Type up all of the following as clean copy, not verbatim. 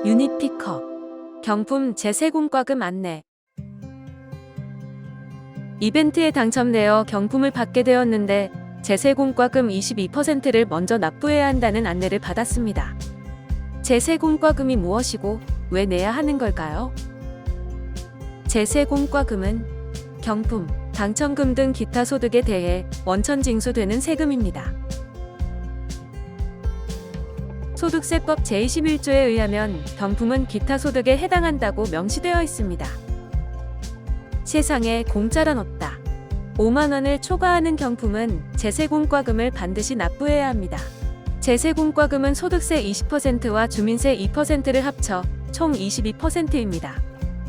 유니피커 경품 재세공과금 안내. 이벤트에 당첨되어 경품을 받게 되었는데 재세공과금 22%를 먼저 납부해야 한다는 안내를 받았습니다. 재세공과금이 무엇이고 왜 내야 하는 걸까요? 재세공과금은 경품, 당첨금 등 기타 소득에 대해 원천 징수되는 세금입니다. 소득세법 제21조에 의하면 경품은 기타 소득에 해당한다고 명시되어 있습니다. 세상에 공짜란 없다. 5만 원을 초과하는 경품은 재세공과금을 반드시 납부해야 합니다. 재세공과금은 소득세 20%와 주민세 2%를 합쳐 총 22%입니다.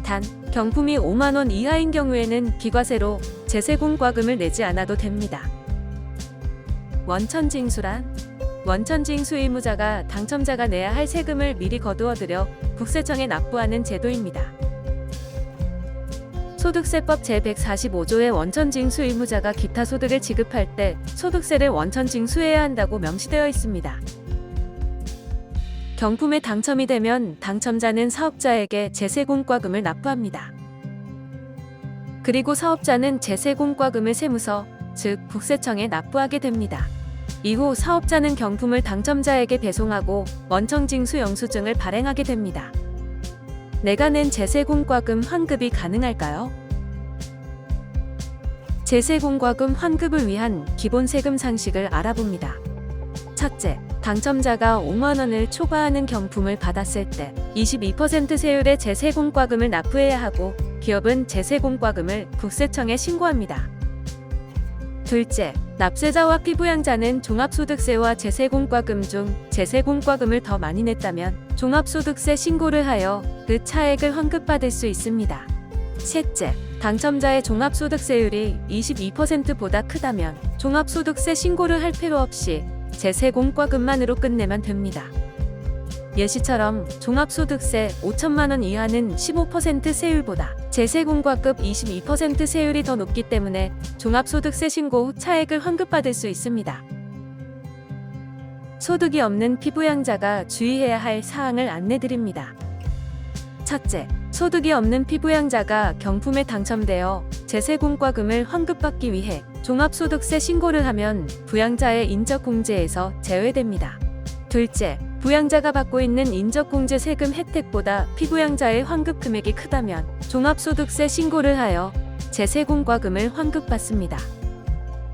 단, 경품이 5만 원 이하인 경우에는 비과세로 재세공과금을 내지 않아도 됩니다. 원천징수란 원천징수 의무자가 당첨자가 내야 할 세금을 미리 거두어들여 국세청에 납부하는 제도입니다. 소득세법 제145조의 원천징수 의무자가 기타 소득을 지급할 때 소득세를 원천징수해야 한다고 명시되어 있습니다. 경품에 당첨이 되면 당첨자는 사업자에게 재세공과금을 납부합니다. 그리고 사업자는 재세공과금을 세무서, 즉 국세청에 납부하게 됩니다. 이후 사업자는 경품을 당첨자에게 배송하고 원천징수 영수증을 발행하게 됩니다. 내가 낸 재세공과금 환급이 가능할까요? 재세공과금 환급을 위한 기본 세금 상식을 알아봅니다. 첫째, 당첨자가 5만 원을 초과하는 경품을 받았을 때 22% 세율의 재세공과금을 납부해야 하고 기업은 재세공과금을 국세청에 신고합니다. 둘째, 납세자와 피부양자는 종합소득세와 재세공과금 중 재세공과금을 더 많이 냈다면 종합소득세 신고를 하여 그 차액을 환급받을 수 있습니다. 셋째, 당첨자의 종합소득세율이 22%보다 크다면 종합소득세 신고를 할 필요 없이 재세공과금만으로 끝내면 됩니다. 예시처럼 종합소득세 5천만 원 이하는 15% 세율보다 재세공과급 22% 세율이 더 높기 때문에 종합소득세 신고 후 차액을 환급받을 수 있습니다. 소득이 없는 피부양자가 주의해야 할 사항을 안내드립니다. 첫째, 소득이 없는 피부양자가 경품에 당첨되어 재세공과금을 환급받기 위해 종합소득세 신고를 하면 부양자의 인적공제에서 제외됩니다. 둘째, 부양자가 받고 있는 인적공제 세금 혜택보다 피부양자의 환급 금액이 크다면 종합소득세 신고를 하여 재세공과금을 환급받습니다.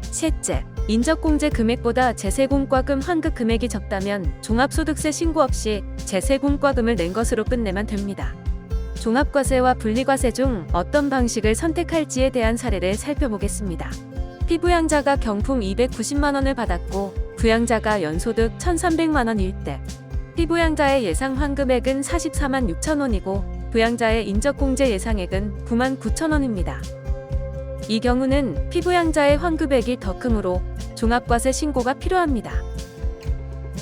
셋째, 인적공제 금액보다 재세공과금 환급 금액이 적다면 종합소득세 신고 없이 재세공과금을 낸 것으로 끝내면 됩니다. 종합과세와 분리과세 중 어떤 방식을 선택할지에 대한 사례를 살펴보겠습니다. 피부양자가 경품 290만 원을 받았고 부양자가 연소득 1,300만 원일 때 피부양자의 예상 환급액은 44만 6천 원이고 부양자의 인적공제 예상액은 9만 9천 원입니다. 이 경우는 피부양자의 환급액이 더 크므로 종합과세 신고가 필요합니다.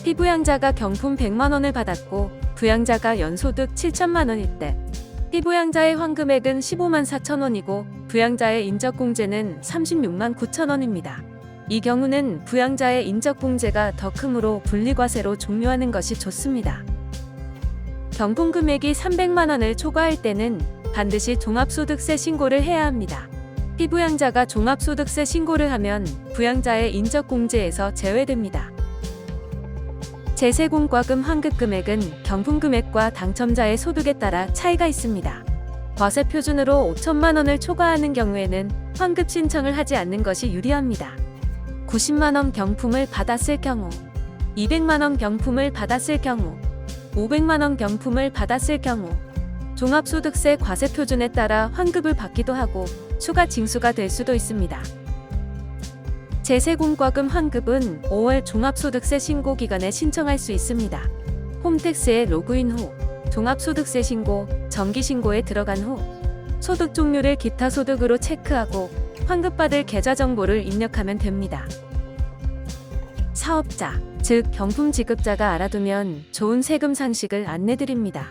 피부양자가 경품 100만 원을 받았고 부양자가 연소득 7천만 원일 때 피부양자의 환급액은 15만 4천 원이고 부양자의 인적공제는 36만 9천 원입니다. 이 경우는 부양자의 인적공제가 더 크므로 분리과세로 종료하는 것이 좋습니다. 경품 금액이 300만 원을 초과할 때는 반드시 종합소득세 신고를 해야 합니다. 피부양자가 종합소득세 신고를 하면 부양자의 인적공제에서 제외됩니다. 재세공과금 환급금액은 경품금액과 당첨자의 소득에 따라 차이가 있습니다. 과세 표준으로 5천만 원을 초과하는 경우에는 환급 신청을 하지 않는 것이 유리합니다. 90만 원 경품을 받았을 경우, 200만 원 경품을 받았을 경우, 500만 원 경품을 받았을 경우 종합소득세 과세 표준에 따라 환급을 받기도 하고 추가 징수가 될 수도 있습니다. 재세공과금 환급은 5월 종합소득세 신고 기간에 신청할 수 있습니다. 홈택스에 로그인 후 종합소득세 신고, 정기신고에 들어간 후 소득 종류를 기타 소득으로 체크하고 환급받을 계좌 정보를 입력하면 됩니다. 사업자, 즉 경품 지급자가 알아두면 좋은 세금 상식을 안내드립니다.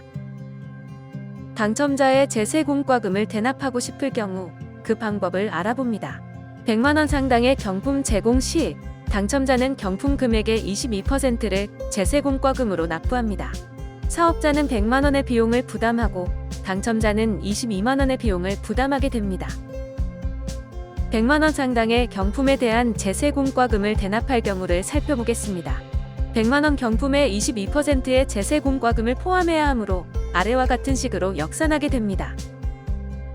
당첨자의 재세공과금을 대납하고 싶을 경우 그 방법을 알아봅니다. 100만 원 상당의 경품 제공 시 당첨자는 경품 금액의 22%를 재세공과금으로 납부합니다. 사업자는 100만 원의 비용을 부담하고 당첨자는 22만 원의 비용을 부담하게 됩니다. 100만 원 상당의 경품에 대한 제세공과금을 대납할 경우를 살펴보겠습니다. 100만 원 경품의 22%의 제세공과금을 포함해야 하므로 아래와 같은 식으로 역산하게 됩니다.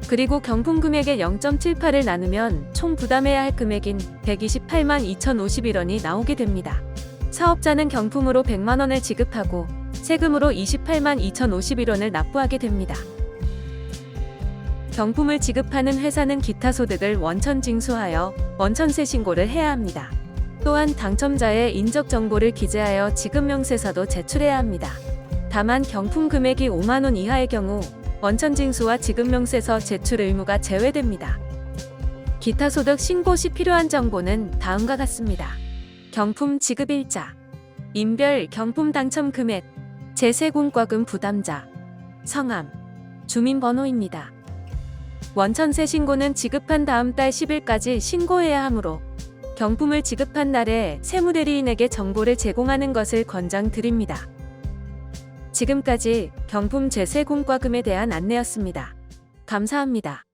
그리고 경품 금액의 0.78을 나누면 총 부담해야 할 금액인 128만 2,051원이 나오게 됩니다. 사업자는 경품으로 100만 원을 지급하고 세금으로 28만 2,051원을 납부하게 됩니다. 경품을 지급하는 회사는 기타 소득을 원천 징수하여 원천세 신고를 해야 합니다. 또한 당첨자의 인적 정보를 기재하여 지급명세서도 제출해야 합니다. 다만 경품 금액이 5만 원 이하의 경우 원천 징수와 지급명세서 제출 의무가 제외됩니다. 기타 소득 신고 시 필요한 정보는 다음과 같습니다. 경품 지급 일자, 인별 경품 당첨 금액, 제세공과금 부담자, 성함, 주민번호입니다. 원천세 신고는 지급한 다음 달 10일까지 신고해야 하므로 경품을 지급한 날에 세무대리인에게 정보를 제공하는 것을 권장드립니다. 지금까지 경품 제세공과금에 대한 안내였습니다. 감사합니다.